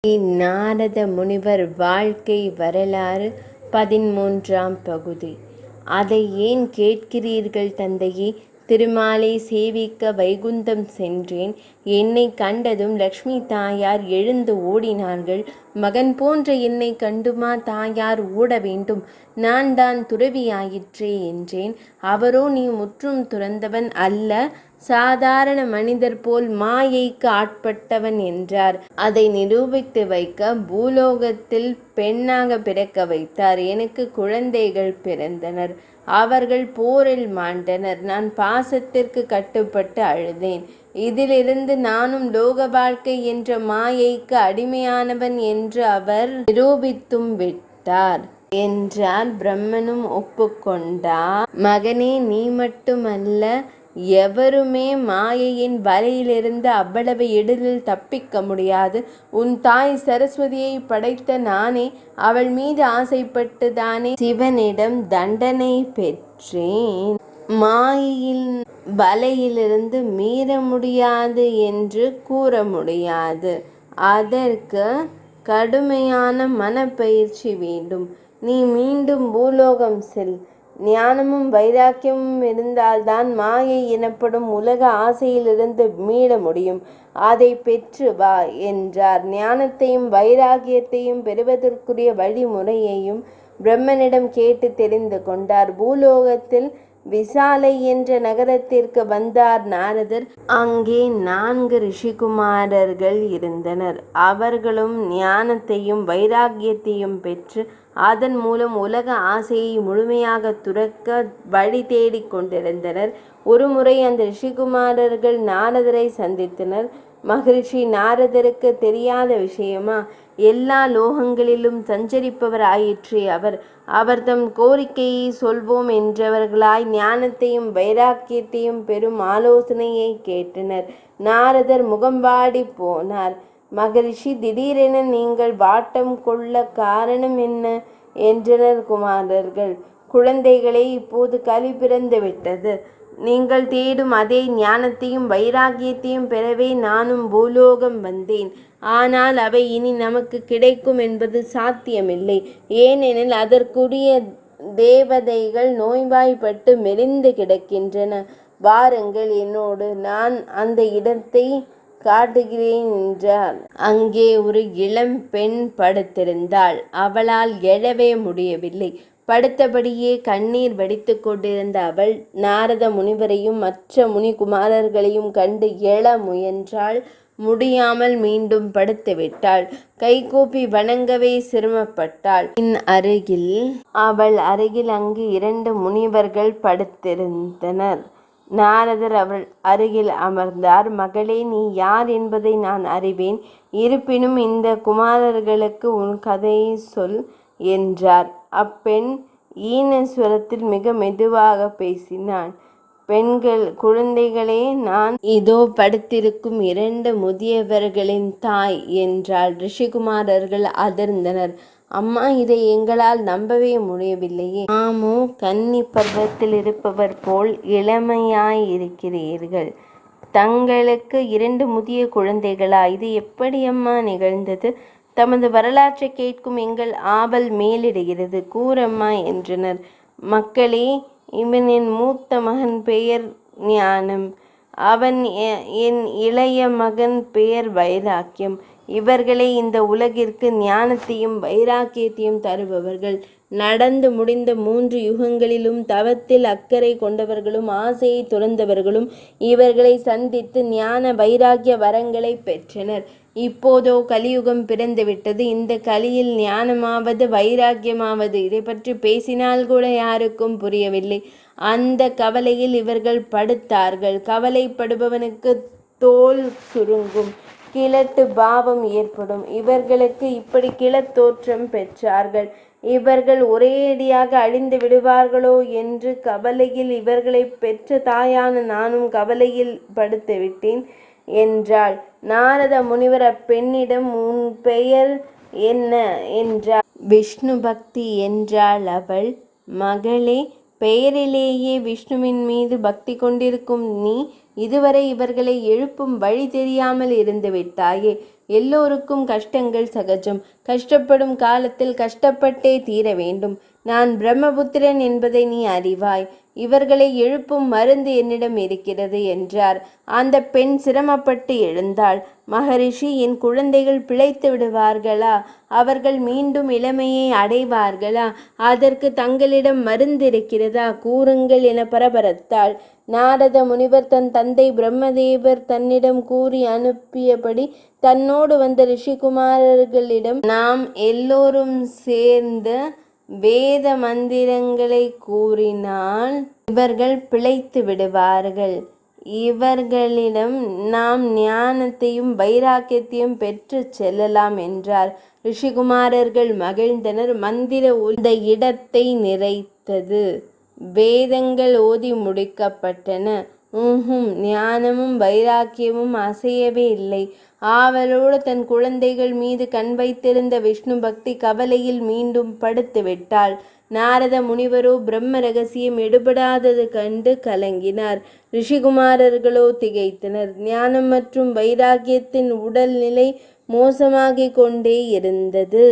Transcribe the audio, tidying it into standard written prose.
நாரத முனிவர் வாழ்க்கை வரலாறு 13ஆம் பகுதி. அதை ஏன் கேட்கிறீர்கள் தந்தையே? திருமாலை சேவிக்க வைகுந்தம் சென்றேன். என்னை கண்டதும் லக்ஷ்மி தாயார் எழுந்து ஓடினார்கள். மகன் போன்ற என்னை கண்டுமா தாயார் ஓட வேண்டும்? நான் தான் துறவியாயிற்றே என்றேன். அவரோ நீ முற்றும் துறந்தவன் அல்ல, சாதாரண மனிதர் போல் மாயைக்கு ஆட்பட்டவன் என்றார். அதை நிரூபித்து வைக்க பூலோகத்தில் பெண்ணாக பிறக்க வைத்தார். எனக்கு குழந்தைகள் பிறந்தனர். அவர்கள் போரில் மாண்டனர். நான் பாசத்திற்கு கட்டுப்பட்டு அழுதேன். இதிலிருந்து நானும் லோக வாழ்க்கை என்ற மாயைக்கு அடிமையானவன் என்று அவர் நிரூபித்தும் விட்டார் என்றார். பிரம்மனும் ஒப்புக்கொண்டார். மகனே, நீ மட்டுமல்ல, எவருமே மாயையின் வலையிலிருந்து அவ்வளவு எளிதில் தப்பிக்க முடியாது. உன் தாய் சரஸ்வதியை படைத்த நானே அவள் மீது ஆசைப்பட்டு தானே சிவனிடம் தண்டனை பெற்றேன். மாயையின் வலையிலிருந்து மீற முடியாது என்று கூற முடியாது. அதற்கு கடுமையான மனப்பயிற்சி வேண்டும். நீ மீண்டும் பூலோகம் செல். ஞானமும் வைராக்கியமும் இருந்தால்தான் மாயை எனப்படும் உலக ஆசையிலிருந்து மீள முடியும். அதை பெற்று வா என்றார். ஞானத்தையும் வைராக்கியத்தையும் பெறுவதற்குரிய வழிமுறையையும் பிரம்மனிடம் கேட்டு தெரிந்து கொண்டார். பூலோகத்தில் விசாலை என்ற நகரத்திற்கு வந்தார் நாரதர். அங்கே 4 ரிஷிகுமாரர்கள் இருந்தனர். அவர்களும் ஞானத்தையும் வைராக்கியத்தையும் பெற்று அதன் மூலம் உலக ஆசையை முழுமையாக துறக்க வழி தேடிக் கொண்டிருந்தனர். ஒருமுறை அந்த ரிஷிகுமாரர்கள் நாரதரை சந்தித்தனர். மகரிஷி, நாரதருக்கு தெரியாத விஷயமா? எல்லா லோகங்களிலும் சஞ்சரிப்பவர் ஆயிற்றே அவர். அவர் தம் கோரிக்கையை சொல்வோம் என்றவர்களாய் ஞானத்தையும் வைராக்கியத்தையும் பெறும் ஆலோசனையை கேட்டனர். நாரதர் முகம் வாடி போனார். மகரிஷி, திடீரென நீங்கள் வாட்டம் கொள்ள காரணம் என்ன என்றனர் குமாரர்கள். குழந்தைகளே, இப்போது கலி பிறந்து விட்டது. நீங்கள் தேடும் அதே ஞானத்தையும் வைராக்கியத்தையும் பெறவே நானும் பூலோகம் வந்தேன். ஆனால் அவை இனி நமக்கு கிடைக்கும் என்பது சாத்தியமில்லை. ஏனெனில் அதற்குரிய தேவதைகள் நோய்வாய்ப்பட்டு மெலிந்து கிடக்கின்றன. வாருங்கள் என்னோடு, நான் அந்த இடத்தை காட்டுகிறேன் என்றார். அங்கே ஒரு இளம் பெண் படுத்திருந்தாள். அவளால் எழவே முடியவில்லை. படுத்தபடியே கண்ணீர் வடித்து கொண்டிருந்த அவள் நாரத முனிவரையும் மற்ற முனிகுமாரர்களையும் கண்டு எழ முயன்றாள். முடியாமல் மீண்டும் படுத்துவிட்டாள். கைகூப்பி வணங்கவே சிரமப்பட்டாள். அவள் அருகில் அங்கு 2 முனிவர்கள் படுத்திருந்தனர். நாரதர் அவள் அருகில் அமர்ந்தார். மகளே, நீ யார் என்பதை நான் அறிவேன். இருப்பினும் இந்த குமாரர்களுக்கு உன் கதையை சொல் என்றார். அப்பெண் ஈனஸ்வரத்தில் மிக மெதுவாக பேசினாள். குழந்தைகளே, நான் இதோ படுத்திருக்கும் 2 முதியவர்களின் தாய் என்றாள். ரிஷிகுமாரர்கள் அதிர்ந்தனர். அம்மா, இதை எங்களால் நம்பவே முடியவில்லையே. ஆமோ, கன்னி பருவத்தில் இருப்பவர் போல் இளமையாயிருக்கிறீர்கள். தங்களுக்கு 2 முதிய குழந்தைகளா? இது எப்படி அம்மா நிகழ்ந்தது? தமது வரலாற்றை கேட்கும் எங்கள் ஆவல் மேலிடுகிறது. கூறம்மா என்றனர். மக்களே, இவன் என் மூத்த மகன், பெயர் ஞானம். அவன் என் இளைய மகன், பெயர் வைராக்கியம். இவர்களே இந்த உலகிற்கு ஞானத்தையும் வைராக்கியத்தையும் தருபவர்கள். நடந்து முடிந்த 3 யுகங்களிலும் தவத்தில் அக்கறை கொண்டவர்களும் ஆசையை துறந்தவர்களும் இவர்களை சந்தித்து ஞான வைராக்கிய வரங்களை பெற்றனர். இப்போதோ கலியுகம் பிறந்துவிட்டது. இந்த கலியில் ஞானமாவது வைராக்கியமாவது இதை பற்றி பேசினால் கூட யாருக்கும் புரியவில்லை. அந்த கவலையில் இவர்கள் படுத்தார்கள். கவலைப்படுபவனுக்கு தோல் சுருங்கும், கிழட்டு பாவம் ஏற்படும். இவர்களுக்கு இப்படி கிழத்தோற்றம் பெற்றார்கள். இவர்கள் ஒரேடியாக அழிந்து விடுவார்களோ என்று கவலையில் இவர்களை பெற்ற தாயான நானும் கவலையில் படுத்துவிட்டேன் என்றாள். நாரத முனிவர் அப்பெண்ணிடம், உன் பெயர் என்ன என்றார். விஷ்ணு பக்தி என்றாள் அவள். மகளே, பெயரிலேயே விஷ்ணுவின் மீது பக்தி கொண்டிருக்கும் நீ இதுவரை இவர்களை எழுப்பும் வழி தெரியாமல் இருந்து விட்டாயே. எல்லோருக்கும் கஷ்டங்கள் சகஜம். கஷ்டப்படும் காலத்தில் கஷ்டப்பட்டே தீர வேண்டும். நான் பிரம்மபுத்திரன் என்பதை நீ அறிவாய். இவர்களை எழுப்பும் மருந்து என்னிடம் இருக்கிறது என்றார். அந்த பெண் சிரமப்பட்டு எழுந்தாள். மகரிஷி, என் குழந்தைகள் பிழைத்து விடுவார்களா? அவர்கள் மீண்டும் இளமையை அடைவார்களா? அதற்கு தங்களிடம் மருந்து இருக்கிறதா? கூறுங்கள் என பரபரத்தாள். நாரத முனிவர் தன் தந்தை பிரம்மதேவர் தன்னிடம் கூறி அனுப்பியபடி தன்னோடு வந்த ரிஷிகுமாரர்களிடம் நாம் எல்லோரும் சேர்ந்து வேத மந்திரங்களை கூறினால் இவர்கள் பிழைத்து விடுவார்கள். இவர்களிடம் நாம் ஞானத்தையும் வைராக்கியத்தையும் பெற்று செல்லலாம் என்றார். ரிஷிகுமாரர்கள் மகிழ்ந்தனர். மந்திர இந்த இடத்தை நிறைத்தது. வேதங்கள் ஓதி முடிக்கப்பட்டன. ஞானமும் வைராக்கியமும் அசையவே இல்லை. ஆவலோடு தன் குழந்தைகள் மீது கண் வைத்திருந்த விஷ்ணு பக்தி கவலையில் மீண்டும் படுத்து விட்டாள். நாரத முனிவரோ பிரம்ம ரகசியம் எடுபடாதது கண்டு கலங்கினார். ரிஷிகுமாரர்களோ திகைத்தனர். ஞானம் மற்றும் வைராக்கியத்தின் உடல்நிலை மோசமாகிக் கொண்டே இருந்தது.